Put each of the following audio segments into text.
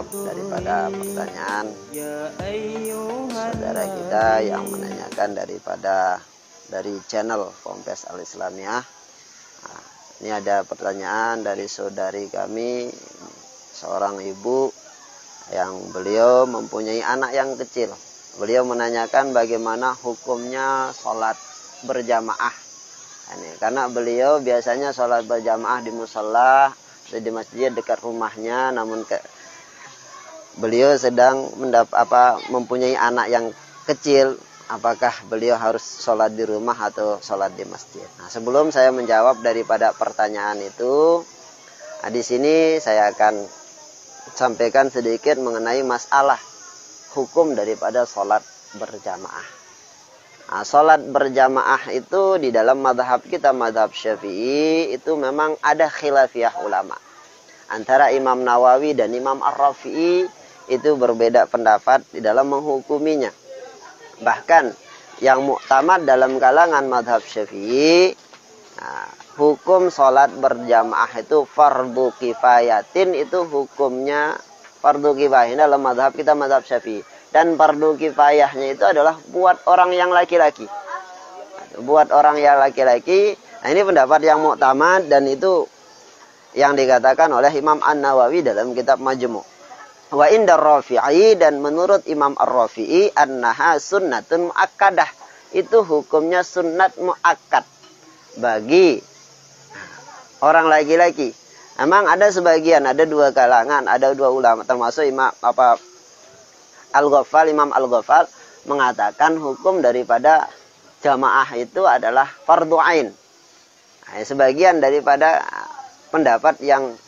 menjawab daripada pertanyaan saudara kita yang menanyakan dari channel Ponpes Al Islamiyah. Nah, ini ada pertanyaan dari saudari kami, seorang ibu yang beliau mempunyai anak yang kecil. Beliau menanyakan bagaimana hukumnya sholat berjamaah. Ini, karena beliau biasanya sholat berjamaah di musala, di masjid dekat rumahnya, namun beliau sedang mempunyai anak yang kecil. Apakah beliau harus sholat di rumah atau sholat di masjid? Nah, sebelum saya menjawab daripada pertanyaan itu, di sini saya akan sampaikan sedikit mengenai masalah hukum daripada sholat berjamaah. Nah, sholat berjamaah itu di dalam madhab kita, madhab Syafi'i, itu memang ada khilafiyah ulama. Antara Imam Nawawi dan Imam Ar-Rafi'i itu berbeda pendapat di dalam menghukuminya. Bahkan yang muktamad dalam kalangan madhab Syafi'i, hukum sholat berjamaah itu fardu kifayatin, itu hukumnya fardu kifayah dalam madhab kita, madhab Syafi'i. Dan fardu kifayahnya itu adalah buat orang yang laki-laki. Buat orang yang laki-laki. Nah, ini pendapat yang muktamad dan itu yang dikatakan oleh Imam An-Nawawi dalam kitab Majmu'. Wa indar Rafi'i, dan menurut Imam Ar-Rafi'i, annaha sunnatun mu'akkadah. Itu hukumnya sunnat mu'akkad bagi orang laki-laki. Memang ada sebagian, ada dua kalangan, ada dua ulama, termasuk Imam Al-Ghaffal, Imam Al-Ghaffal mengatakan hukum daripada jamaah itu adalah fardu ain. Nah, sebagian daripada pendapat yang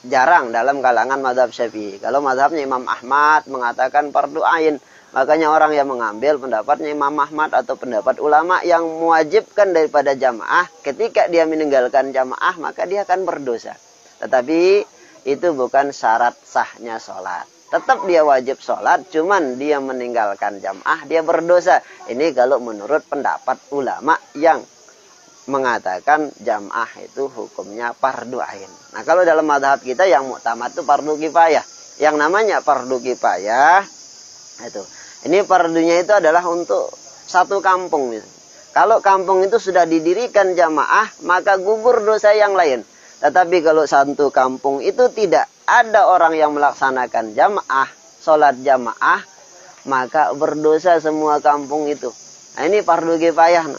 jarang dalam kalangan mazhab Syafi'i. Kalau mazhabnya Imam Ahmad mengatakan fardu ain, makanya orang yang mengambil pendapatnya Imam Ahmad atau pendapat ulama yang mewajibkan daripada jamaah, ketika dia meninggalkan jamaah maka dia akan berdosa. Tetapi itu bukan syarat sahnya sholat. Tetap dia wajib sholat, cuman dia meninggalkan jamaah, dia berdosa. Ini kalau menurut pendapat ulama yang mengatakan jamaah itu hukumnya fardu ain. Nah, kalau dalam madhab kita yang muktamad itu fardu kifayah. Yang namanya fardu kifayah itu, ini fardunya itu adalah untuk satu kampung. Kalau kampung itu sudah didirikan jamaah, maka gugur dosa yang lain. Tetapi kalau satu kampung itu tidak ada orang yang melaksanakan jamaah, sholat jamaah, maka berdosa semua kampung itu. Nah, ini fardu kifayah. Nah,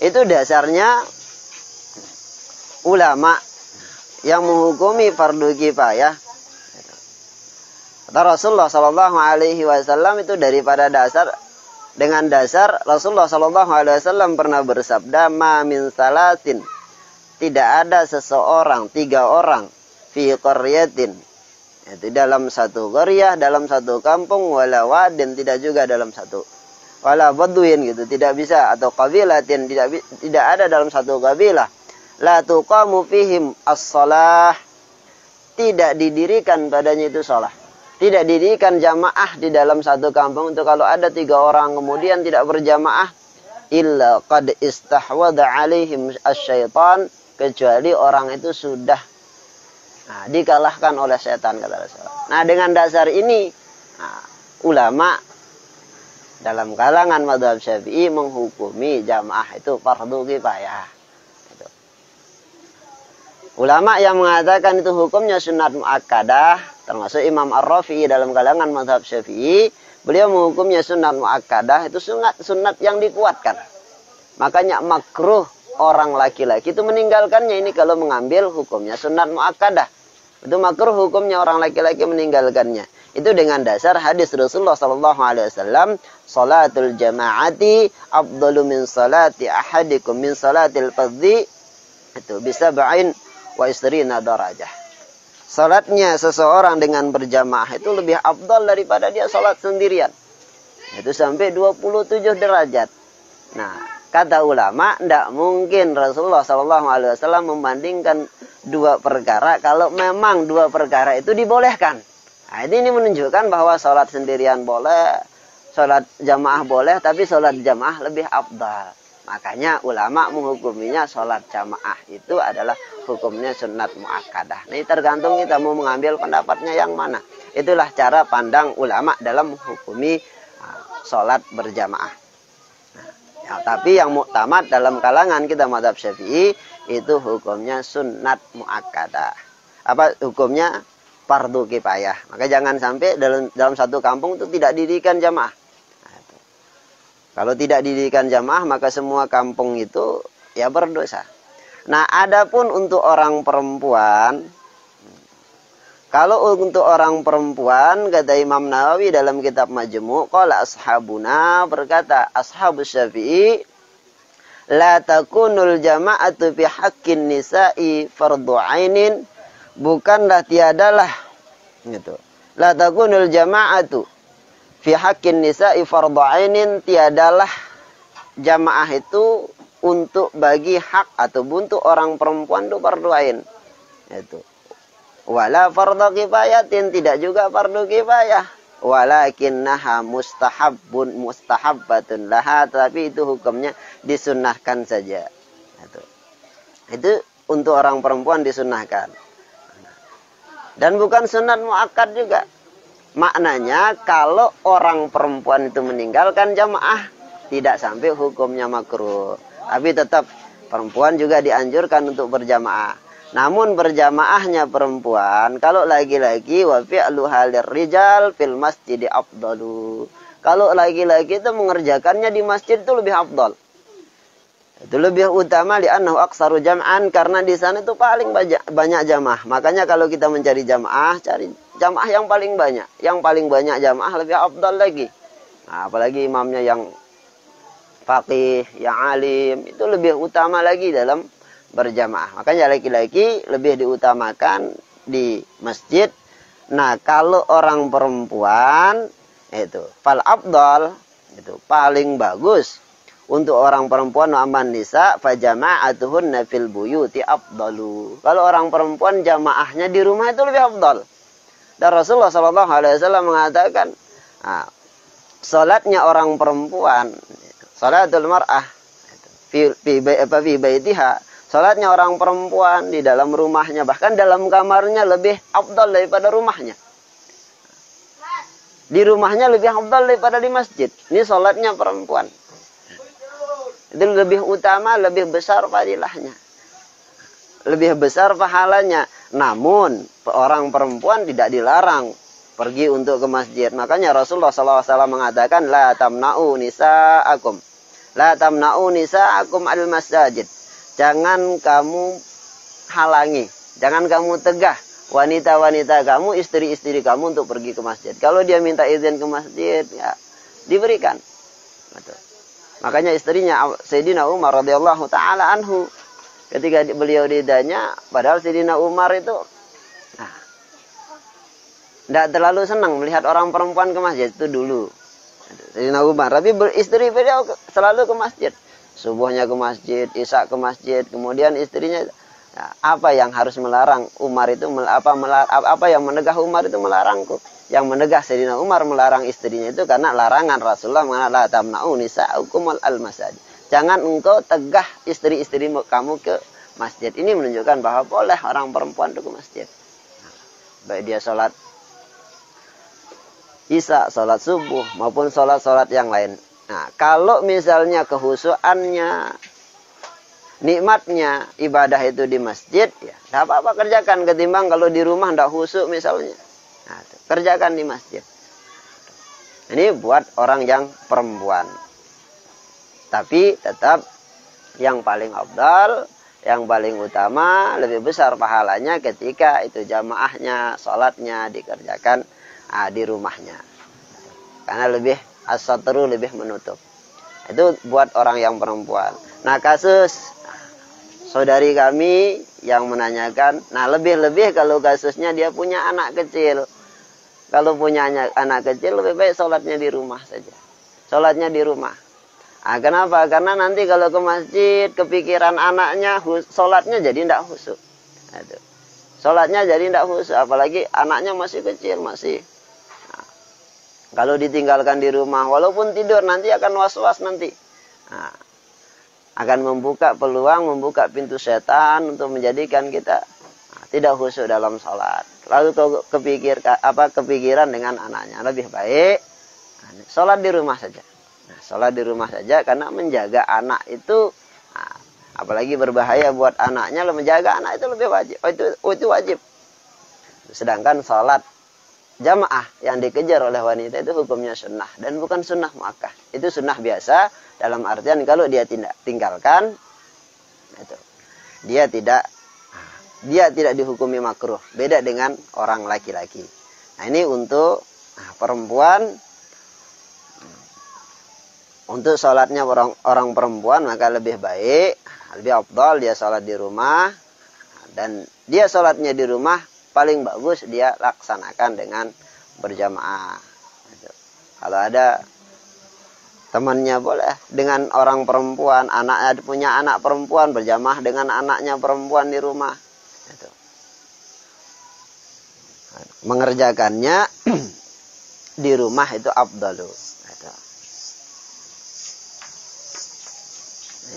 itu dasarnya ulama yang menghukumi fardu kifayah. Kata Rasulullah Sallallahu Alaihi Wasallam itu daripada dasar, dengan dasar Rasulullah Sallallahu Alaihi Wasallam pernah bersabda, ma min salatin, tidak ada seseorang, 3 orang, fi qaryatin, itu dalam satu qaryah, dalam satu kampung, wala wadin, tidak juga dalam satu, wala badwin, gitu, tidak bisa, atau qabilatin, tidak ada dalam satu kabilah, la tuqamu fihim as-shalah, tidak didirikan padanya itu shalah, tidak didirikan jamaah di dalam satu kampung. Untuk kalau ada 3 orang kemudian tidak berjamaah, illa qad istahwadha alaihim asyaitan, kecuali orang itu sudah dikalahkan oleh setan, kata Rasulullah. Nah, dengan dasar ini ulama dalam kalangan mazhab Syafi'i menghukumi jamaah itu fardu kifayah. Gitu. Ulama yang mengatakan itu hukumnya sunat muakkadah, termasuk Imam Ar-Rafi'i dalam kalangan mazhab Syafi'i, beliau menghukumnya sunat muakkadah, itu sunat yang dikuatkan. Makanya makruh orang laki-laki itu meninggalkannya. Ini kalau mengambil hukumnya sunat muakkadah, itu makruh hukumnya orang laki-laki meninggalkannya. Itu dengan dasar hadis Rasulullah Sallallahu Alaihi Wasallam, salatul jama'ati afdalu min salati ahadikum min salatil fardhi, itu bisa ba'in wa isrina darajah. Salatnya seseorang dengan berjamaah itu lebih afdal daripada dia salat sendirian. Itu sampai 27 derajat. Nah, kata ulama, tidak mungkin Rasulullah SAW membandingkan 2 perkara kalau memang 2 perkara itu dibolehkan. Nah, ini menunjukkan bahwa sholat sendirian boleh, sholat jamaah boleh, tapi sholat jamaah lebih afdal. Makanya ulama menghukuminya sholat jamaah itu adalah hukumnya sunat muakkadah. Ini tergantung kita mau mengambil pendapatnya yang mana. Itulah cara pandang ulama dalam menghukumi sholat berjamaah. Ya, tapi yang muktamad dalam kalangan kita mazhab Syafi'i itu hukumnya sunat muakkadah. Apa hukumnya? Fardu kifayah. Maka jangan sampai dalam satu kampung itu tidak didirikan jamaah. Kalau tidak didirikan jamaah, maka semua kampung itu ya berdosa. Nah, adapun untuk orang perempuan, kalau untuk orang perempuan, kata Imam Nawawi dalam kitab Majmu', qala ashabuna, berkata ashabus Syafi'i, la takunul jama'atu fi haqqin nisa'i fardhu 'ainin, bukanlah tiadalah gitu. La takunul jama'atu fi haqqin nisa'i fardhu 'ainin, tiadalah jamaah itu untuk bagi hak atau untuk orang perempuan itu fardhu 'ain. Itu. Wala fardhu kifayatin, tidak juga fardu kifayah. Walakinnaha mustahabbatun laha, tapi itu hukumnya disunnahkan saja. Itu untuk orang perempuan disunnahkan. Dan bukan sunat muakkad juga. Maknanya kalau orang perempuan itu meninggalkan jamaah, tidak sampai hukumnya makruh. Tapi tetap perempuan juga dianjurkan untuk berjamaah. Namun berjamaahnya perempuan, kalau laki-laki wa fi'luha lirrijal fil masjid afdalu. Kalau laki-laki itu mengerjakannya di masjid itu lebih afdal. Itu lebih utama li'annahu aksaru jam'an, karena di sana itu paling banyak jamaah. Makanya kalau kita mencari jamaah, cari jamaah yang paling banyak. Yang paling banyak jamaah lebih afdal lagi. Nah, apalagi imamnya yang faqih, yang alim, itu lebih utama lagi dalam berjamaah. Makanya laki-laki lebih diutamakan di masjid. Nah, kalau orang perempuan itu fal afdal, itu paling bagus untuk orang perempuan aman nisa fa jama'atuhunna fil buyuti afdalu. Kalau orang perempuan jamaahnya di rumah itu lebih afdal. Dan Rasulullah sallallahu alaihi wasallam mengatakan, salatnya orang perempuan, salatul mar'ah fi baitiha, salatnya orang perempuan di dalam rumahnya, bahkan dalam kamarnya lebih afdal daripada rumahnya. Di rumahnya lebih afdal daripada di masjid. Ini salatnya perempuan. Itu lebih utama, lebih besar fadilahnya, lebih besar pahalanya. Namun orang perempuan tidak dilarang pergi untuk ke masjid. Makanya Rasulullah SAW mengatakan, la tamna'u nisa'akum, la tamna'u nisa'akum al masajid. Jangan kamu halangi, jangan kamu tegah wanita-wanita kamu, istri-istri kamu untuk pergi ke masjid. Kalau dia minta izin ke masjid, ya diberikan. Betul. Makanya istrinya Sayyidina Umar radhiyallahu taala anhu, ketika beliau ditanya, padahal Sayyidina Umar itu tidak terlalu senang melihat orang perempuan ke masjid itu dulu. Sayyidina Umar, tapi istri beliau selalu ke masjid. Subuhnya ke masjid, isya ke masjid, kemudian istrinya, apa yang harus melarang Umar itu, apa yang menegah Umar itu melarangku. Yang menegah Sayyidina Umar melarang istrinya itu karena larangan Rasulullah mengatakan, la tamna'u nisa'akum al masajid. Jangan engkau tegah istri-istri kamu ke masjid. Ini menunjukkan bahwa boleh orang perempuan itu ke masjid. Baik dia sholat isya, sholat subuh, maupun sholat-sholat yang lain. Nah, kalau misalnya kehusuannya, nikmatnya ibadah itu di masjid, ya tidak apa-apa kerjakan, ketimbang kalau di rumah tidak khusyuk misalnya. Nah, kerjakan di masjid. Ini buat orang yang perempuan. Tapi tetap yang paling afdal, yang paling utama, lebih besar pahalanya ketika itu jamaahnya, sholatnya dikerjakan di rumahnya. Karena lebih as-satru, lebih menutup. Itu buat orang yang perempuan. Nah, kasus saudari kami yang menanyakan, nah lebih-lebih kalau kasusnya dia punya anak kecil. Kalau punya anak kecil lebih baik sholatnya di rumah saja. Sholatnya di rumah. Nah, kenapa? Karena nanti kalau ke masjid kepikiran anaknya, sholatnya jadi tidak khusyuk. Sholatnya jadi tidak khusyuk. Apalagi anaknya masih kecil, masih. Nah, kalau ditinggalkan di rumah, walaupun tidur nanti akan was-was nanti. Nah, akan membuka peluang, membuka pintu setan untuk menjadikan kita tidak khusyuk dalam sholat. Lalu kepikiran dengan anaknya, lebih baik sholat di rumah saja. Nah, sholat di rumah saja karena menjaga anak itu, apalagi berbahaya buat anaknya, menjaga anak itu lebih wajib. Itu wajib. Sedangkan sholat jamaah yang dikejar oleh wanita itu hukumnya sunnah dan bukan sunnah muakkad. Itu sunnah biasa dalam artian kalau dia tinggalkan itu dia tidak dihukumi makruh. Beda dengan orang laki-laki. Nah, ini untuk perempuan. Untuk sholatnya orang perempuan maka lebih baik, lebih afdal dia sholat di rumah. Dan dia sholatnya di rumah paling bagus dia laksanakan dengan berjamaah. Kalau ada temannya boleh dengan orang perempuan, anaknya punya anak perempuan berjamaah dengan anaknya perempuan di rumah. Mengerjakannya di rumah itu afdalu.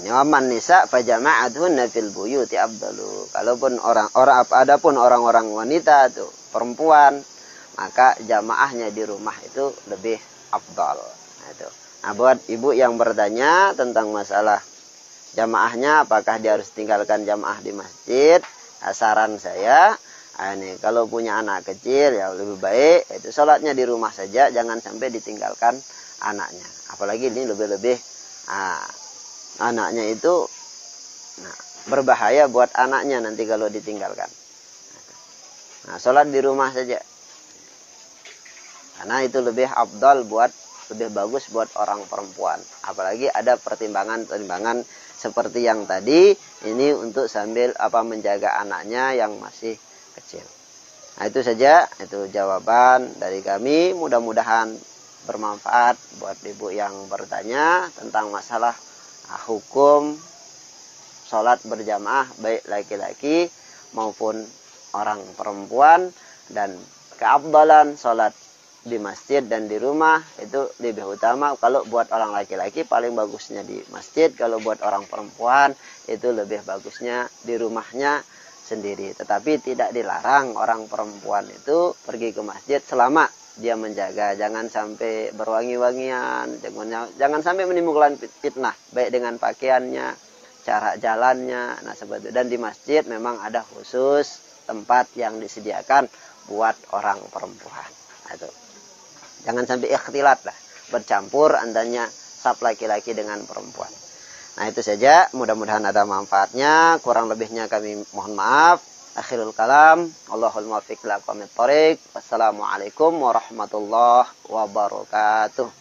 Waman nisa fajama'atuhunna fil buyuti afdalu. Kalaupun adapun orang-orang wanita itu perempuan, maka jamaahnya di rumah itu lebih afdal. Nah, buat ibu yang bertanya tentang masalah jamaahnya, apakah dia harus tinggalkan jamaah di masjid? Saran saya, ini kalau punya anak kecil ya lebih baik itu sholatnya di rumah saja, jangan sampai ditinggalkan anaknya. Apalagi ini lebih-lebih anaknya itu berbahaya buat anaknya nanti kalau ditinggalkan. Nah, sholat di rumah saja. Karena itu lebih afdal lebih bagus buat orang perempuan. Apalagi ada pertimbangan-pertimbangan seperti yang tadi, ini untuk sambil menjaga anaknya yang masih kecil. Nah, itu saja, itu jawaban dari kami. Mudah-mudahan bermanfaat buat ibu yang bertanya tentang masalah hukum sholat berjamaah baik laki-laki maupun orang perempuan, dan keafdalan sholat di masjid dan di rumah itu lebih utama. Kalau buat orang laki-laki paling bagusnya di masjid, kalau buat orang perempuan itu lebih bagusnya di rumahnya sendiri. Tetapi tidak dilarang orang perempuan itu pergi ke masjid selama dia menjaga, jangan sampai berwangi-wangian, jangan sampai menimbulkan fitnah baik dengan pakaiannya, cara jalannya. Nah, seperti itu. Dan di masjid memang ada khusus tempat yang disediakan buat orang perempuan. Nah, itu. Jangan sampai ikhtilat lah, bercampur antara saf laki-laki dengan perempuan. Nah, itu saja, mudah-mudahan ada manfaatnya. Kurang lebihnya kami mohon maaf. Akhirul kalam, Allahul muwaffiq ila aqwamit thoriq. Wassalamualaikum warahmatullahi wabarakatuh.